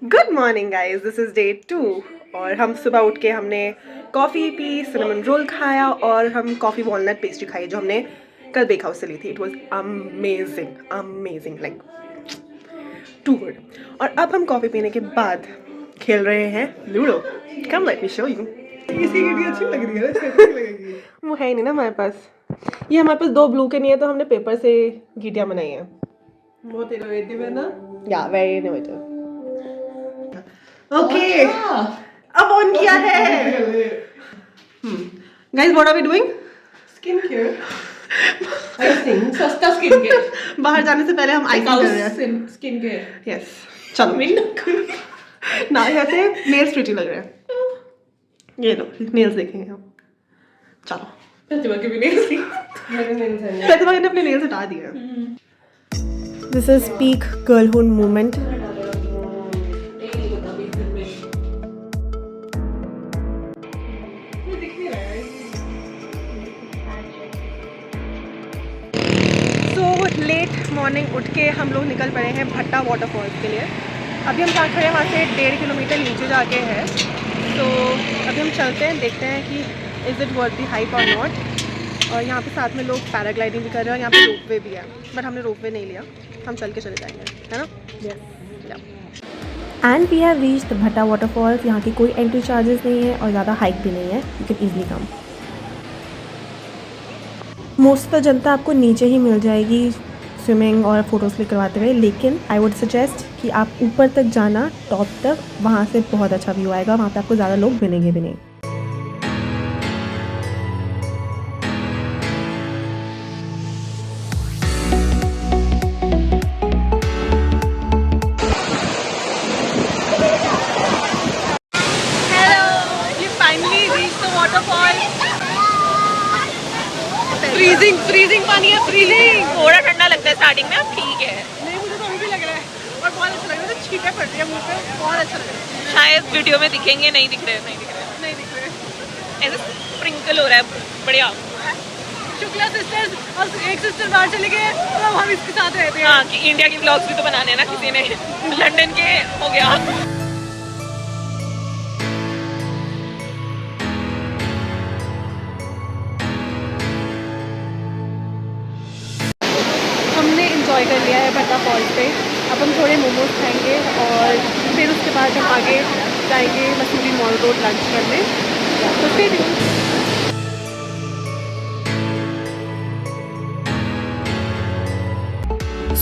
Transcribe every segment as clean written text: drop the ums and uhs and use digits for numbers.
Good morning guys, this is day 2 और हम सुबह उठ के हमने कॉफ़ी पी, सिनेमन रोल खाया और हम कॉफ़ी वॉलनट पेस्ट्री खाई जो हमने कल बेक हाउस से ली थी. It was amazing amazing, like too good. और अब हम कॉफ़ी पीने के बाद खेल रहे हैं ludo. Come late me show you. अच्छी लग रही है. वो है ही नहीं ना हमारे पास. ये हमारे पास 2 ब्लू के नहीं है तो हमने पेपर से गीटियाँ बनाई हैं. बहुत इनोवेटिव है ना. Yeah very innovative. ओके, अब ऑन किया है. Guys, what are we doing? Skin care. Icing, सस्ता स्किन केयर. बाहर जाने से पहले हम आइसिंग कर रहे हैं. Skin care. यस, चलो. ना ऐसे नेल्स प्रिटी लग रहे हैं. ये लो नेल्स देखेंगे हम. चलो. प्रतिभा के भी नेल्स थी. मेरे नेल्स हैं. प्रतिभा ने अपने नेल्स हटा दिए. This is peak girlhood movement. Late morning उठ के हम लोग निकल पड़े हैं भट्टा वाटरफॉल्स के लिए. अभी हम जहाँ खड़े हैं वहाँ से 1.5 किलोमीटर नीचे जाके है. तो अभी हम चलते हैं, देखते हैं कि is it worth the hike और नॉट. और यहाँ पे साथ में लोग पैराग्लाइडिंग भी कर रहे हैं और यहाँ पे रोपवे भी है. बट हमने रोपवे नहीं लिया, हम चल के चले जाएंगे, है ना. And we have reached the Bhatta waterfalls. यहाँ की कोई एंट्री चार्जेस नहीं है और ज़्यादा हाइक भी नहीं है. You can easily come. Most of the जनता आपको नीचे ही मिल जाएगी स्विमिंग और फोटोज़ क्लिक करवाते हुए. लेकिन आई वुड सजेस्ट कि आप ऊपर तक जाना, टॉप तक. वहाँ से बहुत अच्छा व्यू आएगा. वहाँ पे आपको ज़्यादा लोग मिलेंगे भी नहीं. फ्रीजिंग पानी है. फ्रीजिंग. थोड़ा ठंडा लगता है स्टार्टिंग में, अब ठीक है. नहीं, मुझे तो अभी भी लग रहा है और बहुत अच्छा लग रहा है. तो छींटे पड़ रही है मुंह पे. बहुत अच्छा लग रहा है. शायद वीडियो में दिखेंगे, नहीं दिख रहे. नहीं दिख रहे. ऐसे स्प्रिंकल हो रहा है. बढ़िया. शुक्ला सिस्टर्स और एक सिस्टर बाहर चले गए और अब हम इसके साथ रहते हैं. हाँ, कि इंडिया के व्लॉग्स भी तो बनाने हैं ना किसी ने. लंदन के हो गया. हमने इंजॉय कर लिया है भट्टा फॉल्स पे. अब हम थोड़े मोमोज खाएंगे और फिर उसके बाद हम आगे जाएंगे मसूरी मॉल रोड लंच करने. तो फिर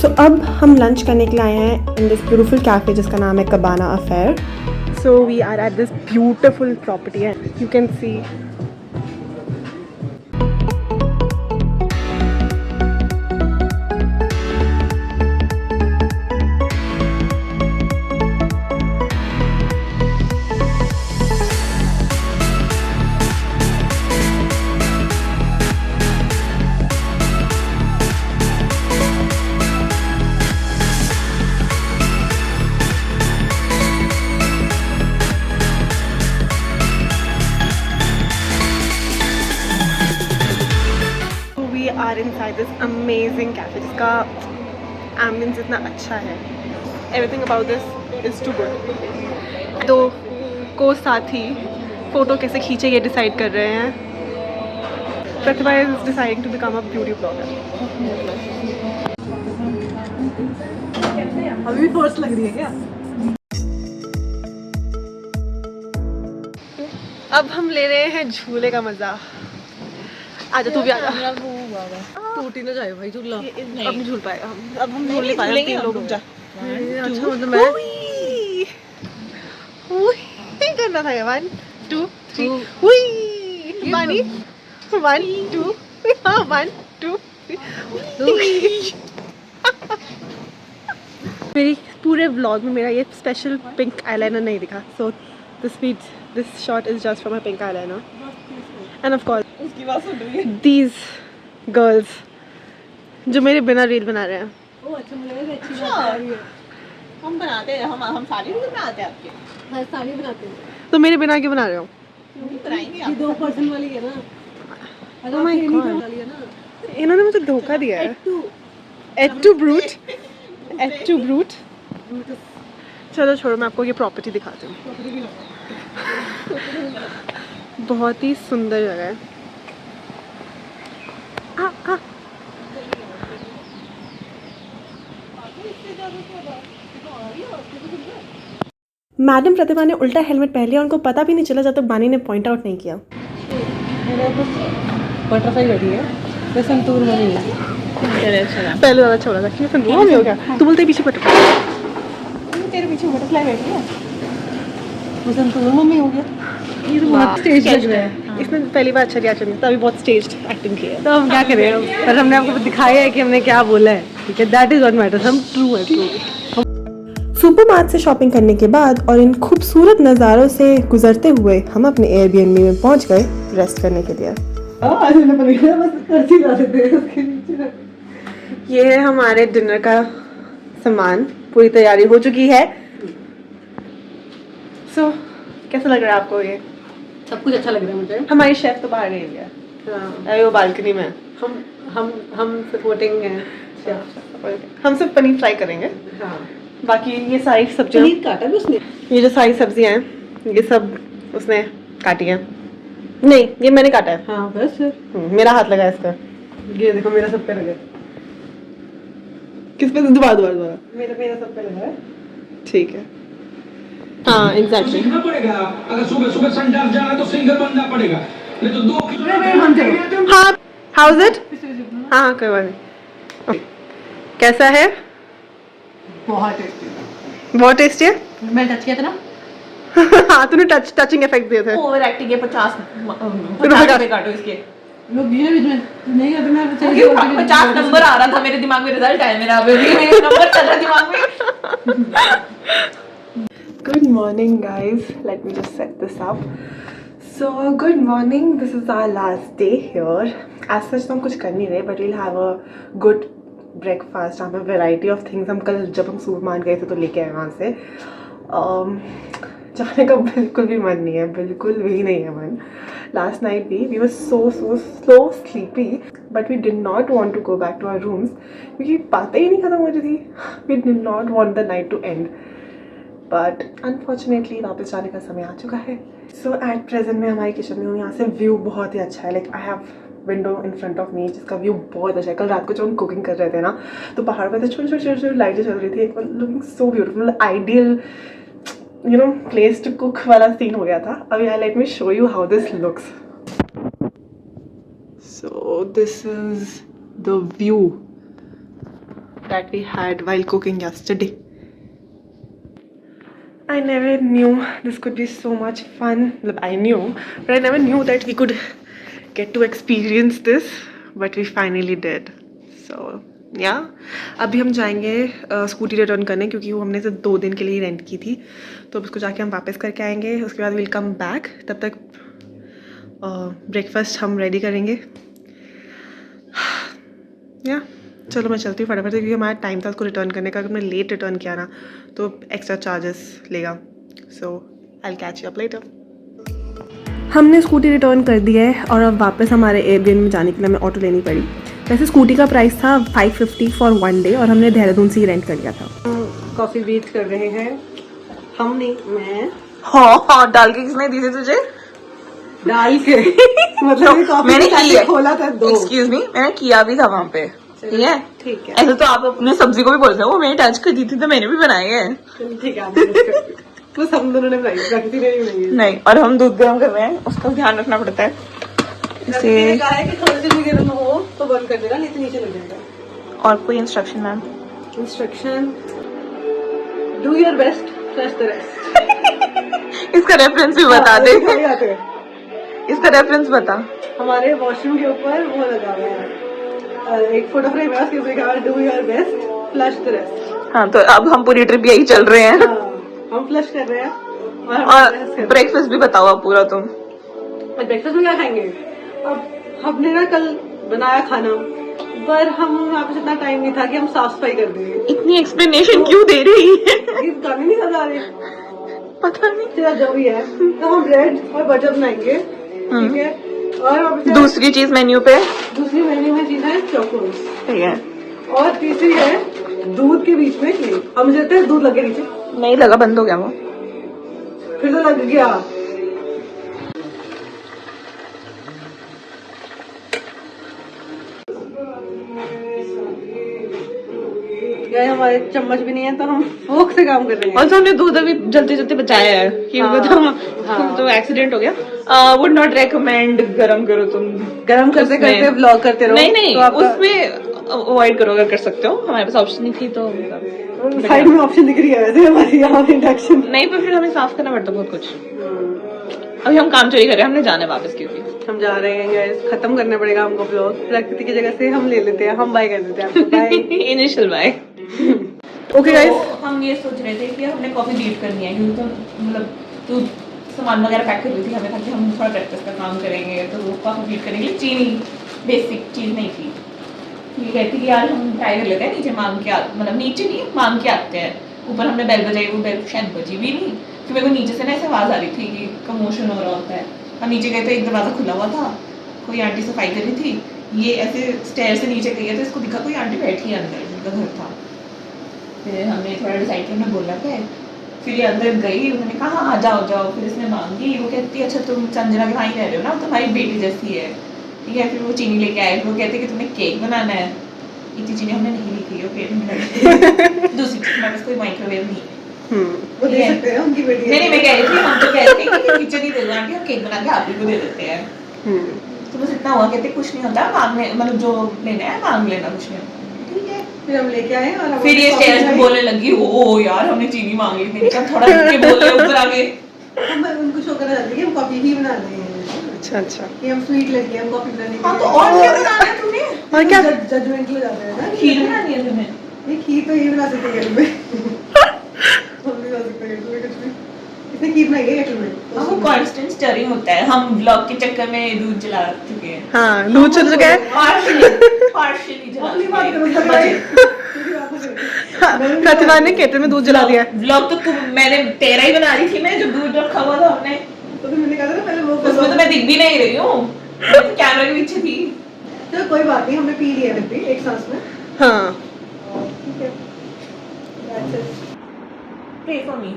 सो अब हम लंच करने के लिए आए हैं इन दिस ब्यूटीफुल कैफ़े जिसका नाम है cabana affair. So we are at this beautiful property है. You can see. Are inside this amazing cafe जिसका एम्बियंस इतना अच्छा है. Everything about this is too good. दो को साथ ही फ़ोटो कैसे खींचे ये डिसाइड कर रहे हैं. Pratibha is deciding to become a beauty blogger. अभी भी फोर्स लग रही है क्या? अब हम ले रहे हैं झूले का मज़ा. आजा तू भी आजा. टूट ही ना जाए भाई झूला. अब नहीं झूल पाएगा. अब हम झूल नहीं पाएंगे. 3 लोग. जा. अच्छा मतलब मैं करना था. 1 2 3 हुई. पानी 1 2 1 2 3. मेरी पूरे व्लॉग में मेरा ये स्पेशल पिंक आईलाइनर नहीं दिखा. So this shot is just for my pink eyeliner. End of course उसकी बात सुन रही है. दीज गर्ल्स जो मेरे बिना रील बना रहे हैं. ओ अच्छा, मुझे लगा अच्छी बात आ रही है. हम बनाते हैं, हम साड़ी भी बनाते हैं आपके. हाँ, साड़ी बनाते हैं. तो मेरे बिना क्यों बना रहे हो? बनाएंगे ये 2 पर्सन वाली है ना. Oh my God. वाली है ना. इन्होंने मुझे धोखा दिया है. Et tu Brute. चलो छोड़ो, मैं आपको ये प्रॉपर्टी दिखाती हूँ। बहुत ही सुंदर जगह है। मैडम प्रतिभा ने उल्टा हेलमेट पहन लिया, उनको पता भी नहीं चला जब तक बानी ने पॉइंट आउट नहीं किया। बटरफ्लाई बैठी है, मैं संतूर में नहीं। पहले ज़्यादा अच्छा हो रहा था कि संतूर में हो गया। तू बोलते पीछे बटरफ्लाई, तेरे पीछे बटरफ्लाई बैठी है, वो संतूर में हो गया। ये तो बहुत स्टेज लग रहा है। इसने पहली बार अच्छा रिएक्शन दिया, तभी बहुत स्टेज्ड एक्टिंग की है। तो हम क्या करें, पर हमने आपको दिखाया है कि हमने क्या बोला है, ठीक है, दैट इज व्हाट मैटर्स। हम ट्रू है, ट्रू। सुपरमार्ट से शॉपिंग करने के बाद और इन खूबसूरत नज़ारों से गुजरते हुए हम अपने एयरबीएनबी में पहुंच गए रेस्ट करने के लिए। आज मैंने पकड़ा, बस कर्सी ला देते हैं उसके नीचे। ये है हमारे डिनर का सामान, पूरी तैयारी हो चुकी है। सो कैसा लग रहा है आपको ये? सब कुछ अच्छा लग रहा है मुझे। हमारी शेफ तो बाहर गई है, हाँ, अभी वो बालकनी में है। हम सपोर्टिंग हैं। हम सिर्फ पनीर फ्राई करेंगे, हाँ, बाकी ये सारी सब्जियाँ, पनीर काटा भी उसने। ये जो सारी सब्जियाँ हैं ये सब उसने काटी हैं। नहीं, ये मैंने काटा है। हाँ बस मेरा हाथ लगा है इस पर। ये देखो, मेरा सब पे लगा है। किस पे? दोबारा मेरा सब पे लगा है। ठीक है। हाँ एग्जैक्टली। सीखना पड़ेगा। अगर सुबह सुबह संडास जाना तो सिंगर बनना पड़ेगा, नहीं तो 2 हाँ, हाउ इज इट? हाँ करवा दें। कैसा है? बहुत टेस्टी। बहुत टेस्टी है। मैं टच किया था ना, हाँ तूने टचिंग इफेक्ट दिए थे। ओवर एक्टिंग है। 50 रुपए काटो इसके। लोग बीच में नहीं करते ना, 50 नंबर आ रहा था मेरे दिमाग में, रिजल्ट आया मेरा, अभी भी मेरे नंबर चल रहा दिमाग में। Good morning guys, let me just set this up. So good morning, this is our last day here. As such तो हम कुछ कर नहीं रहे, but we'll have a good breakfast. हम variety of things हम कल जब हम सुपरमार्ट गए थे तो लेके आए वहाँ से। जाने का बिल्कुल भी मन नहीं है, बिल्कुल भी नहीं है मन। Last night we were so sleepy, but we did not want to go back to our rooms क्योंकि बातें ही नहीं खत्म हो रही थी। We did not want the night to end. But unfortunately वापस जाने का समय आ चुका है। सो एट प्रेजेंट मैं हमारे किचन में हूँ। यहाँ से व्यू बहुत ही अच्छा है। Like I have window in front of me जिसका व्यू बहुत अच्छा है। कल रात को जब हम कुकिंग कर रहे थे ना तो पहाड़ पर छोटी लाइटें चल रही थी, looking so beautiful, ideal you know place to cook वाला सीन हो गया था। अभी I let me show you how this looks. So this is the view that we had while cooking yesterday. I never knew this could be so much fun. I knew, but I never knew that we could get to experience this. But we finally did. So yeah, अभी हम जाएंगे scooty return करने क्योंकि वो हमने सिर्फ 2 दिन के लिए ही रेंट की थी, तो अब उसको जाके हम वापस करके आएंगे। उसके बाद विल कम बैक। तब तक ब्रेकफास्ट हम रेडी करेंगे। या चलो मैं चलती हूँ फटाफट से क्योंकि हमारा टाइम था उसको रिटर्न करने का। अगर मैं लेट रिटर्न किया ना तो एक्स्ट्रा चार्जेस लेगा। So I will catch you up later. हमने स्कूटी रिटर्न कर दी है और अब वापस हमारे एयरबीएनबी में जाने के लिए हमें ऑटो लेनी पड़ी। वैसे स्कूटी का प्राइस था 550 फॉर 1 डे और हमने देहरादून से ही रेंट कर लिया था। कॉफी बीट कर रहे हैं हम, नहीं मैं। हाँ डाल के किसने दी थी तुझे? डाल के मतलब ये कॉफी मैंने का की है। खोला था 2। एक्सक्यूज मी, मैंने किया भी था वहाँ पे। ठीक है, ठीक है, ऐसे तो आप अपने सब्जी को भी बोलते हो वो मैंने टच कर दी थी तो मैंने भी बनाई है। ठीक है। बस हम दोनों ने बनाई, प्रकृति ने नहीं बनाई है। नहीं, और हम दूध गर्म कर रहे हैं, उसका ध्यान रखना पड़ता है। प्रकृति ने कहा है कि थोड़ी सी भी गर्म हो तो बंद कर देना, नहीं तो नीचे लग जाएगा। और कोई instruction ma'am? Instruction, do your best, trust the rest. इसका रेफरेंस भी बता दे। आते हैं इसका रेफरेंस बता। हमारे वॉशरूम के ऊपर वो लगा हुआ है, एक फोटो फ्रेम है, उसके ऊपर लिखा है do your best, flush the rest. हाँ तो अब हम पूरी ट्रिप यही चल रहे हैं। हम फ्लश कर रहे हैं और ब्रेकफास्ट भी बताओ आप पूरा तुम। ब्रेकफास्ट में क्या खाएंगे? अब हमने ना कल बनाया खाना, पर हम वहाँ पे इतना टाइम नहीं था कि हम साफ सफाई कर देंगे। इतनी एक्सप्लेनेशन क्यों दे रही है? ये गाने नहीं याद आ रहे, पता नहीं। तेरा जो भी है, तो हम ब्रेड और बटर बनाएंगे, ठीक है। और दूसरी चीज मेन्यू पे? दूसरी मेन्यू में चीज है चॉकोस, ठीक है। और तीसरी है दूध के बीच में क्रीम। अब मुझे लगता है दूध लगे नीचे। नहीं लगा, बंद हो गया वो। फिर तो लग गया। यार हमारे चम्मच भी नहीं है तो हम फोक से काम कर रहे हैं। और तो हमने दूध अभी जल्दी जल्दी बचाया है क्योंकि तो एक्सीडेंट हो गया। वुड नॉट रेकमेंड गरम करो तुम। गरम करते करते व्लॉग करते रहो। नहीं नहीं, तो आपका उसमें अवॉइड करो अगर कर सकते हो। हमारे पास ऑप्शन नहीं थी तो साइड में ऑप्शन दिख रही है वैसे हमारी यहाँ इंडक्शन। नहीं, पर फिर हमें साफ करना पड़ता बहुत कुछ। अभी हम काम चोरी कर रहे हैं, हमने जाना है वापस क्योंकि हम जा रहे हैं गाइस, खत्म करना पड़ेगा हमको व्लॉग। प्रकृति की जगह से हम ले लेते हैं, हम बाय कर देते हैं आपको। Bye. Initial bye. Okay guys, हम ये सोच रहे थे कि हमने कॉफी बीट करनी है क्योंकि तो मतलब तू सामान वगैरह पैक कर रही थी, हमें था कि हम थोड़ा प्रैक्टिस का काम करेंगे तो वो कॉफी बीट करने के लिए चीनी बेसिक चीज़ नहीं थी। ये कहती कि यार हम ट्राई कर लेते हैं, नीचे मांग के मतलब नीचे नहीं मांग के आते हैं। ऊपर हमने बेल बजाई, वो बेल शायद बजी भी नहीं कि मेरे को नीचे से ना ऐसे आवाज़ आ रही थी कि कमोशन हो रहा होता है। हम नीचे गए तो एक दरवाज़ा खुला हुआ था, कोई आंटी सफाई कर रही थी। ये ऐसे स्टेयर से नीचे गई है तो इसको दिखा कोई आंटी बैठी है अंदर, जिनका घर था। फिर हमने थोड़ा डिसाइड किया, हमने बोला था। फिर ये अंदर गई, उन्होंने कहा हाँ जाओ जाओ। फिर इसने मांगी, वो कहती अच्छा तुम संजना के भाई रह रहे हो ना, तुम्हारी बेटी जैसी है, ठीक है। फिर वो चीनी लेके आए, वो कहते कि तुम्हें केक बनाना है। इतनी चीनी हमने नहीं ली थी, वो पेट में लगी। दूसरी चीज हमारे पास कोई माइक्रोवेव नहीं है। वो दे सकते हैं उनकी बेटी। नहीं मैं कह रही थी, हम तो कह रहे थे कि किचन ही दे दो आंटी, हम केक बना के आप ही को दे देते हैं। तो बस इतना हुआ, कहते कुछ नहीं होता, मांगने मतलब जो लेना है मांग लेना, कुछ नहीं होता। ठीक है, फिर हम लेके आए और फिर ये स्टेयर्स पे बोलने लगी ओ यार हमने चीनी मांग ली थी। जब थोड़ा रुक के बोल रहे ऊपर आगे, हम उनको शो करना चाहते हैं कि हम कॉफी ही बना रहे हैं। अच्छा अच्छा। कि हम स्वीट लड़के हम कॉफी बनाने के हाँ तो लिए। और क्या बनाना है तुम्हें? और क्या? जजमेंट हो जाते हैं ना। खीर बनानी है तुम्हें? ये खीर तो ये बना सकते हैं केटल में। हम भी बना सकते हैं केटल में कुछ भी। इसने खीर बनाई है केटल में। हाँ वो कांस्टेंट स्टरिंग होता है। हम व्लॉग के चक्कर में दूध जला चुके हैं। हाँ, दूध चल चुका है। पार्शियली जला अपनी बात करो चुके भाई। हैं। हाँ, प्रतिभा ने केटल में दूध जला दिया है। व्लॉग तो तुम मैंने तेरा ही बना रही थी मैं, जो दूध रखा हुआ था हमने, तो फिर मैंने कहा था ना पहले वो उसमें तो मैं दिख भी नहीं रही हूँ, मैं तो कैमरा के पीछे थी। चलो कोई बात नहीं, हमने पी लिया है फिर भी एक सांस में। हाँ, ठीक है। That's it. Pray for me.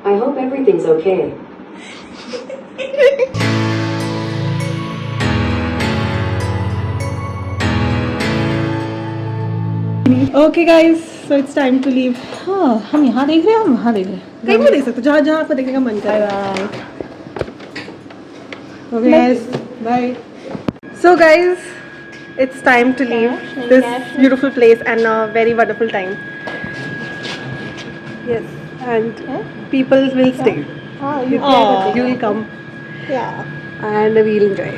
I hope everything's okay. Okay guys, so it's time to leave. हाँ हम यहाँ देख रहे हैं, हम वहाँ देख रहे हैं। कहीं भी देख सकते हो, जहाँ जहाँ आपको देखने का मन करे। Okay guys, bye. So guys, it's time to leave this beautiful place and a very wonderful time. Yes, and people will stay. You will come. Yeah. And we'll enjoy.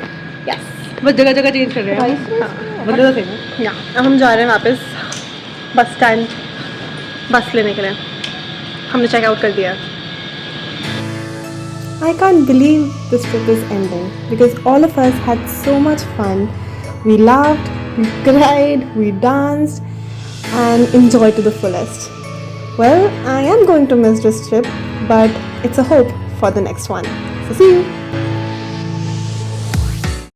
Yes. बस जगह जगह चेंज कर रहे हैं। हाँ, बंदे तो थे ना। Yeah. अब हम जा रहे हैं वापस बस स्टैंड, बस लेने के लिए। हमने चेकआउट कर दिया। I can't believe this trip is ending because all of us had so much fun. We laughed, we cried, we danced, and enjoyed to the fullest. Well, I am going to miss this trip, but it's a hope for the next one. So see you.